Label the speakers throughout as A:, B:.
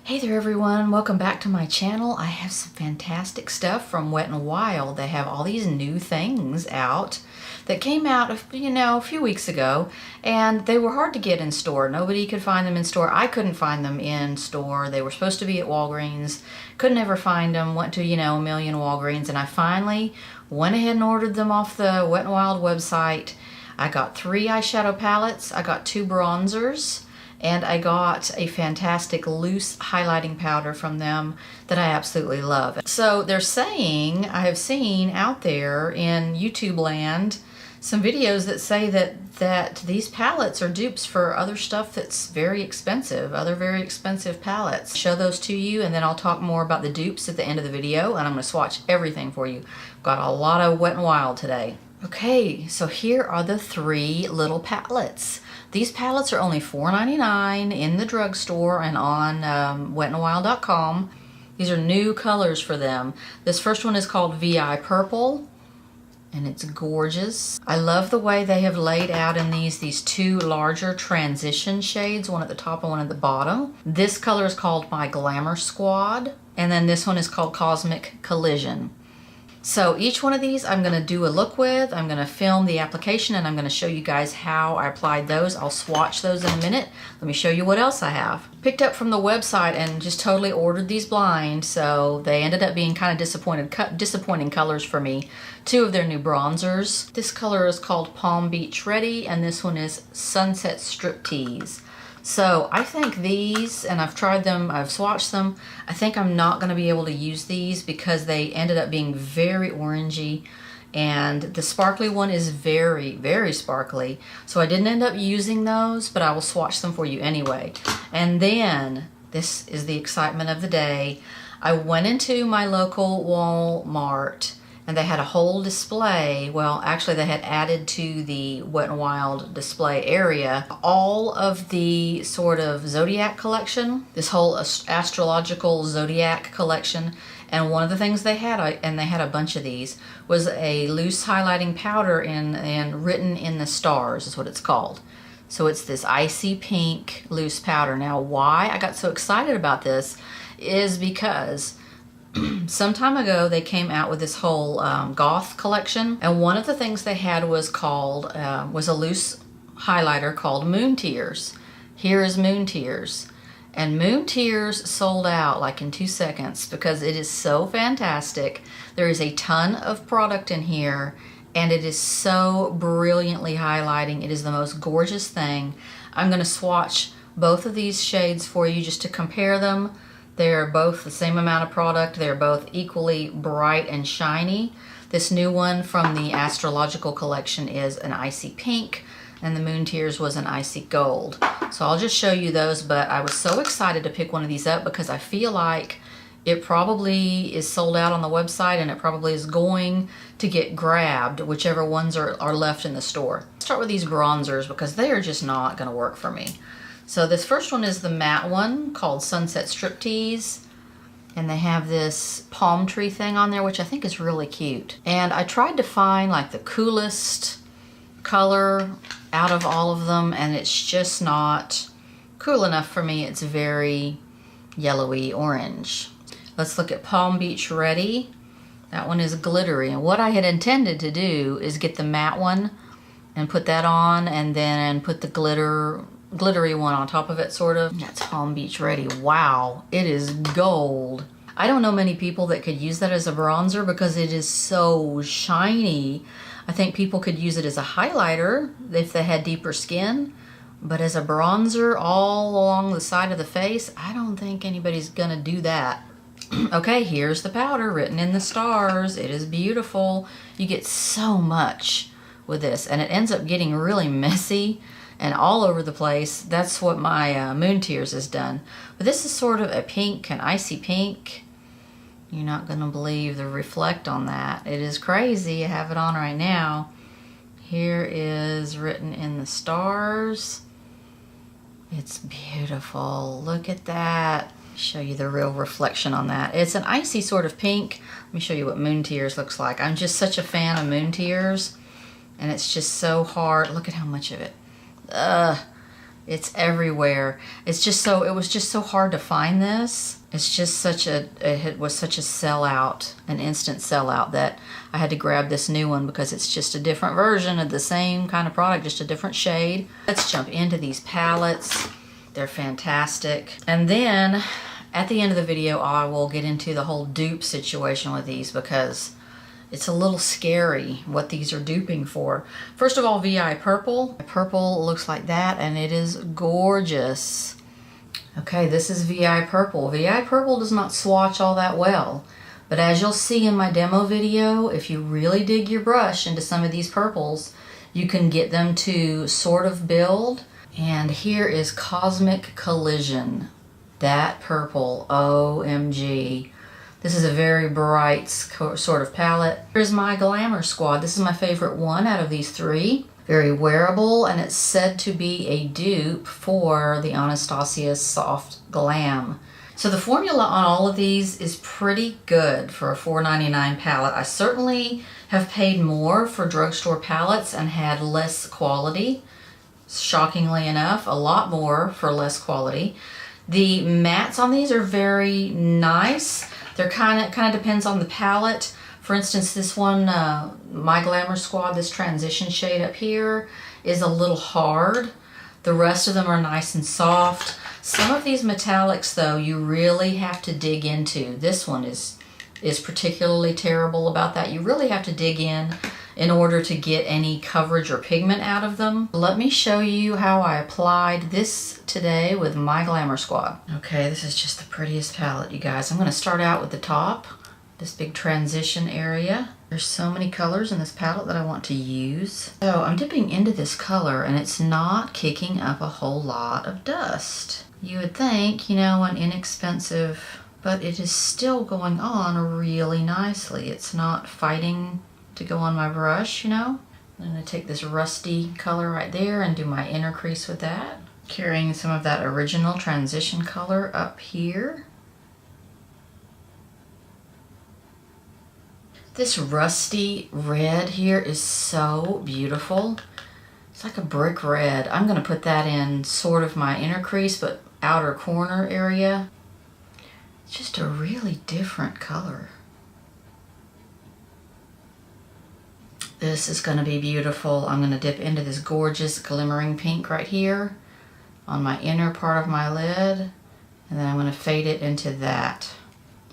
A: Hey there everyone, welcome back to my channel. I have some fantastic stuff from Wet n Wild. They have all these new things out that came out, a few weeks ago, and they were hard to get in store. Nobody could find them in store. I couldn't find them in store. They were supposed to be at Walgreens. Couldn't ever find them. Went to, a million Walgreens, and I finally went ahead and ordered them off the Wet n Wild website. I got 3 eyeshadow palettes. I got 2 bronzers. And I got a fantastic loose highlighting powder from them that I absolutely love. So they're saying, I have seen out there in YouTube land, some videos that say that these palettes are dupes for other stuff that's very expensive, other very expensive palettes. Show those to you, and then I'll talk more about the dupes at the end of the video, and I'm gonna swatch everything for you. Got a lot of Wet n Wild today. Okay, so here are the 3 little palettes. These palettes are only $4.99 in the drugstore and on wetnwild.com. These are new colors for them. This first one is called VIPurple, and it's gorgeous. I love the way they have laid out in these 2 larger transition shades, one at the top and one at the bottom. This color is called my Glamour Squad, and then this one is called Cosmic Collision. So each one of these I'm going to do a look with. I'm going to film the application, and I'm going to show you guys how I applied those. I'll swatch those in a minute. Let me show you what else I have. Picked up from the website and just totally ordered these blind, so they ended up being kind of disappointing colors for me. 2 of their new bronzers. This color is called Palm Beach Ready, and this one is Sunset Striptease. So I think these, and I've tried them, I've swatched them, I think I'm not going to be able to use these because they ended up being very orangey, and the sparkly one is very, very sparkly. So I didn't end up using those, but I will swatch them for you anyway. And then, this is the excitement of the day, I went into my local Walmart, and they had a whole display. Well, actually they had added to the Wet n Wild display area all of the sort of zodiac collection, this whole astrological zodiac collection. And one of the things they had, and they had a bunch of these, was a loose highlighting powder and written in the stars is what it's called. So it's this icy pink loose powder. Now why I got so excited about this is because some time ago they came out with this whole goth collection, and one of the things they had was a loose highlighter called Moon Tears. Here is Moon Tears, and Moon Tears sold out like in 2 seconds because it is so fantastic. There is a ton of product in here, and it is so brilliantly highlighting. It is the most gorgeous thing. I'm going to swatch both of these shades for you just to compare them. They're both the same amount of product. They're both equally bright and shiny. This new one from the Astrological collection is an icy pink, and the Moon Tears was an icy gold. So I'll just show you those, but I was so excited to pick one of these up because I feel like it probably is sold out on the website, and it probably is going to get grabbed, whichever ones are left in the store. Let's start with these bronzers because they are just not going to work for me. So this first one is the matte one called Sunset Striptease, and they have this palm tree thing on there, which I think is really cute. And I tried to find like the coolest color out of all of them, and it's just not cool enough for me. It's very yellowy orange. Let's look at Palm Beach Ready. That one is glittery, and what I had intended to do is get the matte one and put that on, and then put the glittery one on top of it, sort of. That's Palm Beach Ready. Wow, it is gold. I don't know many people that could use that as a bronzer because it is so shiny. I think people could use it as a highlighter if they had deeper skin, but as a bronzer all along the side of the face, I don't think anybody's gonna do that. Okay, here's the powder written in the stars. It is beautiful. You get so much with this, and it ends up getting really messy and all over the place. That's what my Moon Tears has done. But this is sort of a pink, an icy pink. You're not gonna believe the reflect on that. It is crazy. I have it on right now. Here is written in the stars. It's beautiful. Look at that. Show you the real reflection on that. It's an icy sort of pink. Let me show you what Moon Tears looks like. I'm just such a fan of Moon Tears, and it's just so hard. Look at how much of it. It's everywhere. It's just so, it was just so hard to find this. It's just such a, it was such a sellout, an instant sellout, that I had to grab this new one because it's just a different version of the same kind of product, just a different shade. Let's jump into these palettes. They're fantastic. And then at the end of the video, I will get into the whole dupe situation with these because it's a little scary what these are duping for. First of all, VIPurple. Purple looks like that, and it is gorgeous. Okay, this is VIPurple. VIPurple does not swatch all that well, but as you'll see in my demo video, if you really dig your brush into some of these purples, you can get them to sort of build. And here is Cosmic Collision. That purple, OMG. This is a very bright sort of palette. Here's my Glamour squad. This is my favorite one out of these three. Very wearable, and it's said to be a dupe for the Anastasia Soft Glam. So the formula on all of these is pretty good for a $4.99 palette. I certainly have paid more for drugstore palettes and had less quality. Shockingly enough, a lot more for less quality. The mattes on these are very nice. They're kind of depends on the palette. For instance, this one, my Glamour Squad, this transition shade up here is a little hard. The rest of them are nice and soft. Some of these metallics, though, you really have to dig into. This one is particularly terrible about that. You really have to dig in order to get any coverage or pigment out of them. Let me show you how I applied this today with my Glamour Squad. Okay, this is just the prettiest palette, you guys. I'm going to start out with the top, this big transition area. There's so many colors in this palette that I want to use. So I'm dipping into this color and it's not kicking up a whole lot of dust. You would think, you know, an inexpensive, but it is still going on really nicely. It's not fighting to go on my brush, you know. I'm going to take this rusty color right there and do my inner crease with that. Carrying some of that original transition color up here. This rusty red here is so beautiful. It's like a brick red. I'm going to put that in sort of my inner crease, but outer corner area. It's just a really different color. This is going to be beautiful. I'm going to dip into this gorgeous glimmering pink right here on my inner part of my lid, and then I'm going to fade it into that.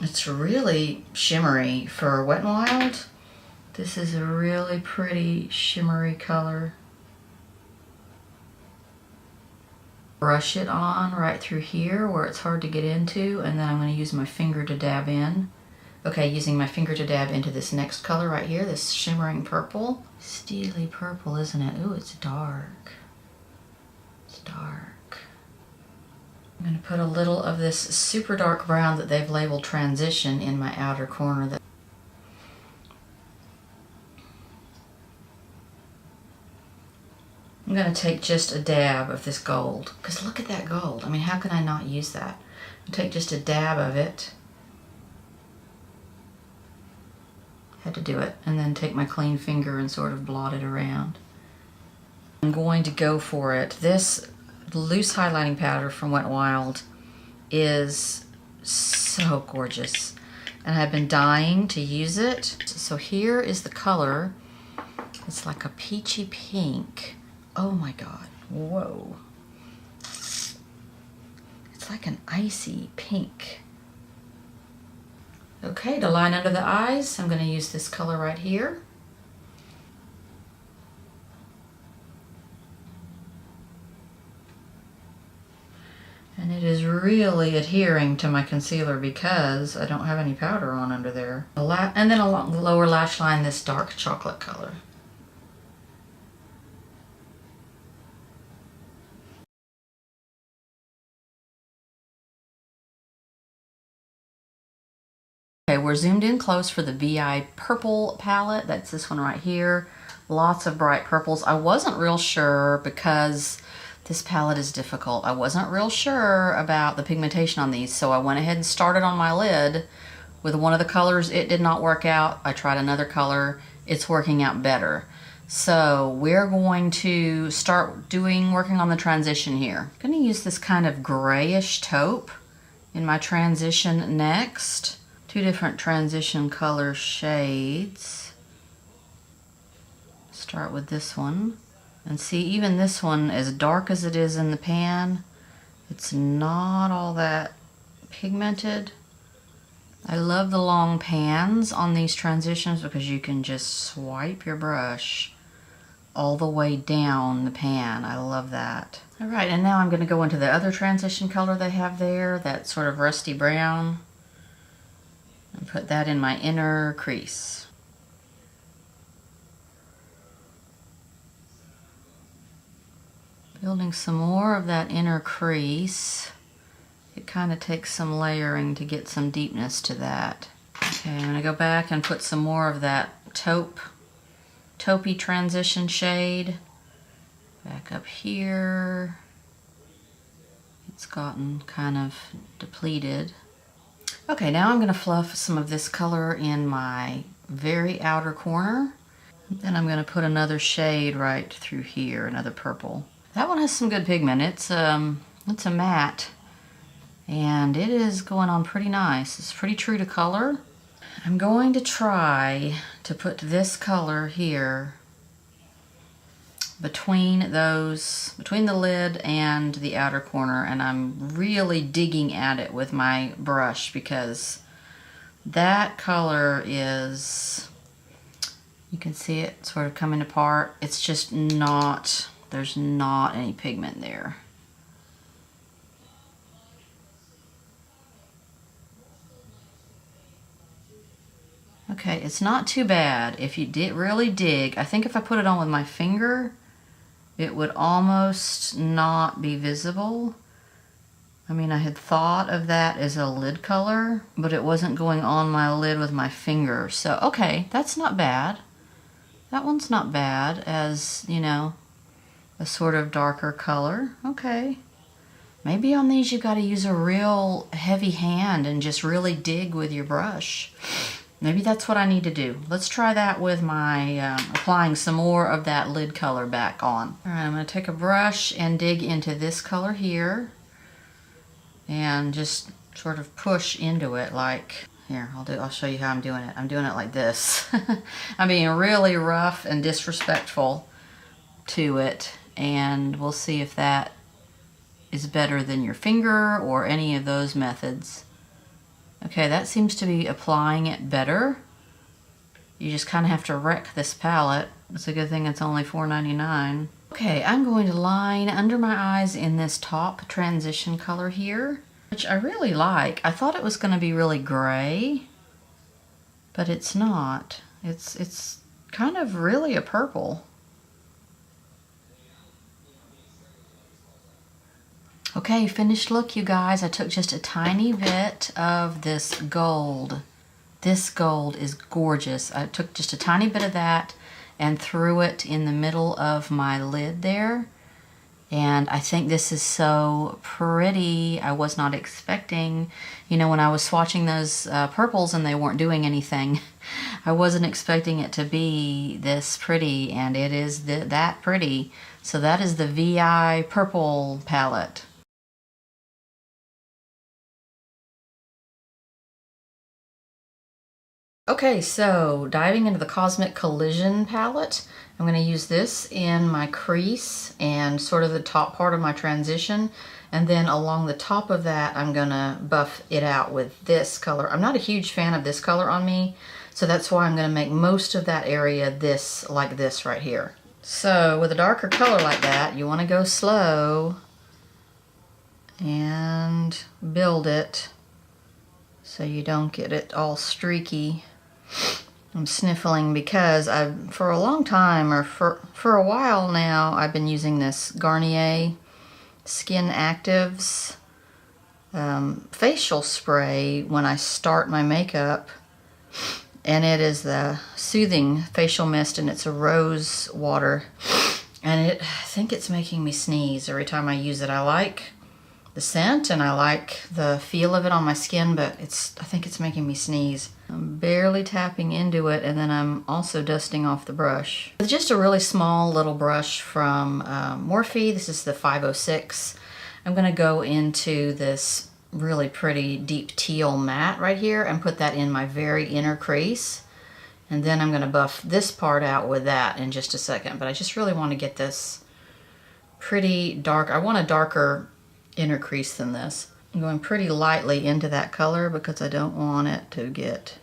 A: It's really shimmery for Wet n Wild. This is a really pretty shimmery color. Brush it on right through here where it's hard to get into, and then I'm going to use my finger to dab in. Okay, using my finger to dab into this next color right here, this shimmering purple. Steely purple, isn't it? Ooh, it's dark. It's dark. I'm going to put a little of this super dark brown that they've labeled transition in my outer corner. I'm going to take just a dab of this gold, because look at that gold. I mean, how can I not use that? I'll take just a dab of it. Had to do it, and then take my clean finger and sort of blot it around. I'm going to go for it. This loose highlighting powder from Wet n Wild is so gorgeous, and I've been dying to use it. So here is the color. It's like a peachy pink. Oh my god, whoa. It's like an icy pink. Okay, to line under the eyes, I'm going to use this color right here. And it is really adhering to my concealer because I don't have any powder on under there. And then along the lower lash line, this dark chocolate color. Okay, we're zoomed in close for the VIPurple palette. That's this one right here. Lots of bright purples. I wasn't real sure because this palette is difficult. I wasn't real sure about the pigmentation on these, so I went ahead and started on my lid with one of the colors. It did not work out. I tried another color. It's working out better. So we're going to start working on the transition here. I'm going to use this kind of grayish taupe in my transition next. Two different transition color shades. Start with this one. And see, even this one, as dark as it is in the pan, it's not all that pigmented. I love the long pans on these transitions because you can just swipe your brush all the way down the pan. I love that. All right, and now I'm going to go into the other transition color they have there, that sort of rusty brown, and put that in my inner crease. Building some more of that inner crease. It kind of takes some layering to get some deepness to that. Okay, I'm going to go back and put some more of that taupey transition shade. Back up here. It's gotten kind of depleted. Okay, now I'm going to fluff some of this color in my very outer corner. Then I'm going to put another shade right through here, another purple. That one has some good pigment. It's a matte, and it is going on pretty nice. It's pretty true to color. I'm going to try to put this color here between the lid and the outer corner, and I'm really digging at it with my brush because that color is, you can see it sort of coming apart. It's just not, there's not any pigment there. Okay, it's not too bad if you really dig. I think if I put it on with my finger, it would almost not be visible. I mean, I had thought of that as a lid color, but it wasn't going on my lid with my finger. So, okay, that's not bad. That one's not bad as, you know, a sort of darker color. Okay. Maybe on these you've got to use a real heavy hand and just really dig with your brush. Maybe that's what I need to do. Let's try that with my applying some more of that lid color back on. All right, I'm going to take a brush and dig into this color here and just sort of push into it like, here, I'll show you how I'm doing it. I'm doing it like this. I'm being really rough and disrespectful to it, and we'll see if that is better than your finger or any of those methods. Okay, that seems to be applying it better. You just kind of have to wreck this palette. It's a good thing it's only $4.99. Okay, I'm going to line under my eyes in this top transition color here, which I really like. I thought it was going to be really gray, but it's not. It's kind of really a purple. Okay, finished look, you guys. I took just a tiny bit of this gold. This gold is gorgeous. I took just a tiny bit of that and threw it in the middle of my lid there. And I think this is so pretty. I was not expecting, you know, when I was swatching those purples and they weren't doing anything, I wasn't expecting it to be this pretty, and it is that pretty. So that is the VIPurple palette. Okay, so diving into the Cosmic Collision palette, I'm going to use this in my crease and sort of the top part of my transition, and then along the top of that I'm going to buff it out with this color. I'm not a huge fan of this color on me, so that's why I'm going to make most of that area this, like this right here. So with a darker color like that, you want to go slow and build it so you don't get it all streaky. I'm sniffling because for a long time, or for a while now, I've been using this Garnier Skin Actives facial spray when I start my makeup, and it is the soothing facial mist, and it's a rose water, and I think it's making me sneeze every time I use it. I like the scent and I like the feel of it on my skin, but I think it's making me sneeze. I'm barely tapping into it, and then I'm also dusting off the brush. With just a really small little brush from Morphe, this is the 506. I'm gonna go into this really pretty deep teal matte right here and put that in my very inner crease. And then I'm gonna buff this part out with that in just a second, but I just really wanna get this pretty dark. I want a darker inner crease than this. I'm going pretty lightly into that color because I don't want it to get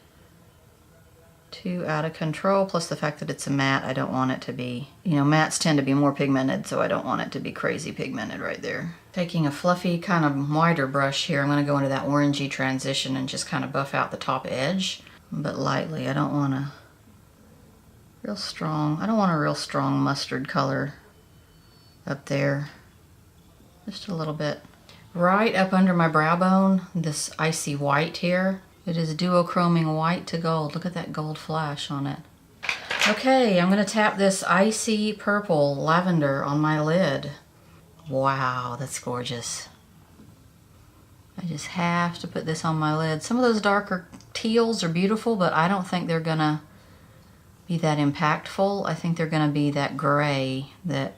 A: too out of control. Plus the fact that it's a matte, I don't want it to be, you know, mattes tend to be more pigmented, so I don't want it to be crazy pigmented right there. Taking a fluffy kind of wider brush here, I'm going to go into that orangey transition and just kind of buff out the top edge, but lightly. I don't want a real strong mustard color up there. Just a little bit. Right up under my brow bone, this icy white here. It is duochroming white to gold. Look at that gold flash on it. Okay, I'm gonna tap this icy purple lavender on my lid. Wow, that's gorgeous. I just have to put this on my lid. Some of those darker teals are beautiful, but I don't think they're gonna be that impactful. I think they're gonna be that gray that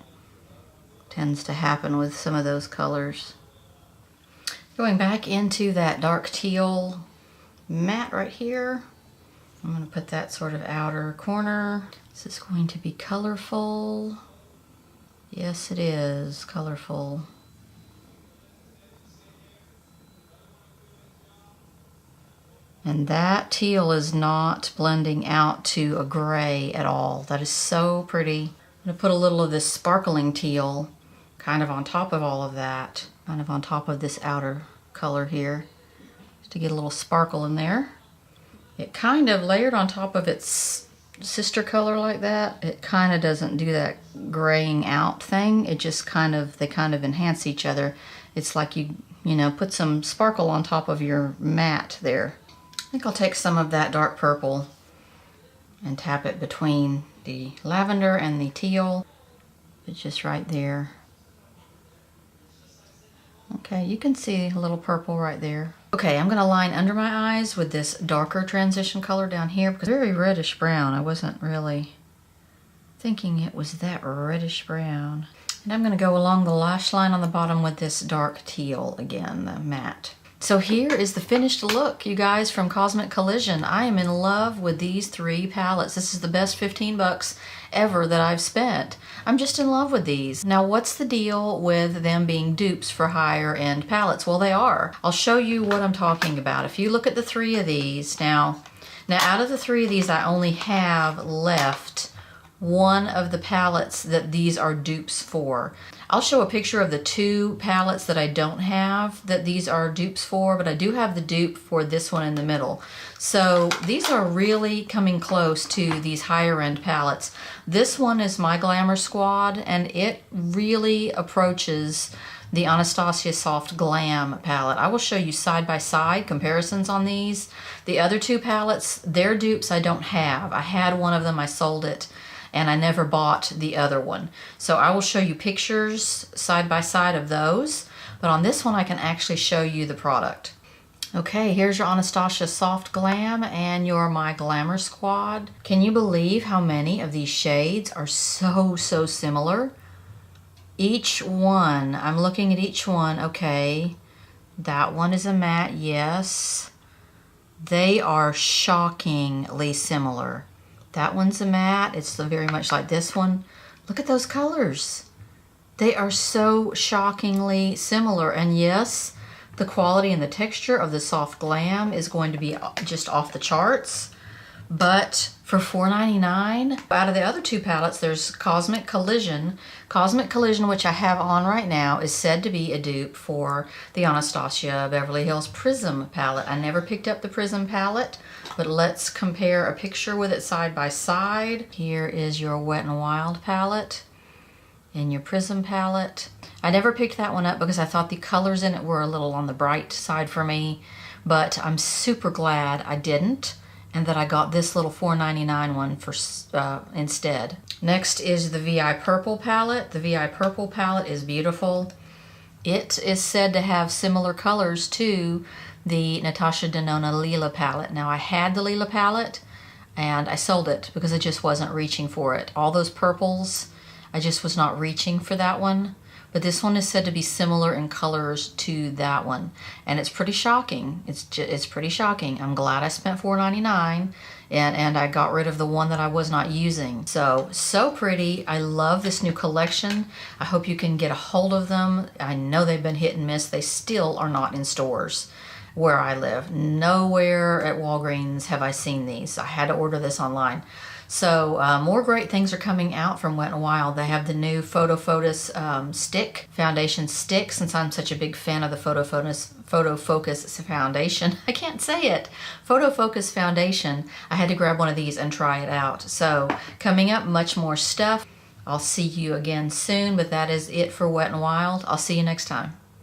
A: tends to happen with some of those colors. Going back into that dark teal matte right here, I'm going to put that sort of outer corner. This is going to be colorful. Yes, it is colorful. And that teal is not blending out to a gray at all. That is so pretty. I'm going to put a little of this sparkling teal kind of on top of all of that, kind of on top of this outer color here, just to get a little sparkle in there. It kind of layered on top of its sister color like that. It kind of doesn't do that graying out thing. It just they kind of enhance each other. It's like you know, put some sparkle on top of your matte there. I think I'll take some of that dark purple and tap it between the lavender and the teal. It's just right there. Okay, you can see a little purple right there. Okay, I'm going to line under my eyes with this darker transition color down here because it's very reddish brown. I wasn't really thinking it was that reddish brown. And I'm going to go along the lash line on the bottom with this dark teal again, the matte. So here is the finished look, you guys, from Cosmic Collision. I am in love with these 3 palettes. This is the best 15 bucks ever that I've spent. I'm just in love with these. Now, what's the deal with them being dupes for higher end palettes? Well, they are. I'll show you what I'm talking about. If you look at the 3 of these, now out of the 3 of these, I only have left one of the palettes that these are dupes for. I'll show a picture of the 2 palettes that I don't have that these are dupes for, but I do have the dupe for this one in the middle. So these are really coming close to these higher end palettes. This one is my Glamour Squad, and it really approaches the Anastasia Soft Glam palette. I will show you side-by-side comparisons on these. The other 2 palettes, they're dupes I don't have. I had one of them, I sold it, and I never bought the other one. So I will show you pictures side by side of those, but on this one I can actually show you the product. Okay, here's your Anastasia Soft Glam and your My Glamour Squad. Can you believe how many of these shades are so similar? Each one, I'm looking at each one, okay, that one is a matte, yes. They are shockingly similar. That one's a matte. It's very much like this one. Look at those colors. They are so shockingly similar. And yes, the quality and the texture of the Soft Glam is going to be just off the charts. But for $4.99, out of the other 2 palettes, there's Cosmic Collision. Cosmic Collision, which I have on right now, is said to be a dupe for the Anastasia Beverly Hills Prism palette. I never picked up the Prism palette, but let's compare a picture with it side by side. Here is your Wet n Wild palette and your Prism palette. I never picked that one up because I thought the colors in it were a little on the bright side for me, but I'm super glad I didn't, and that I got this little $4.99 one for instead. Next is the VIPurple palette. The VIPurple palette is beautiful. It is said to have similar colors to the Natasha Denona Lila palette. Now I had the Lila palette and I sold it because I just wasn't reaching for it. All those purples, I just was not reaching for that one. But this one is said to be similar in colors to that one. And it's pretty shocking. It's pretty shocking. I'm glad I spent $4.99 and I got rid of the one that I was not using. So pretty. I love this new collection. I hope you can get a hold of them. I know they've been hit and miss. They still are not in stores where I live. Nowhere at Walgreens have I seen these. I had to order this online. So more great things are coming out from Wet n Wild. They have the new Photo Focus foundation stick, since I'm such a big fan of the Photo Focus foundation. I can't say it. Photo Focus foundation. I had to grab one of these and try it out. So coming up, much more stuff. I'll see you again soon, but that is it for Wet n Wild. I'll see you next time.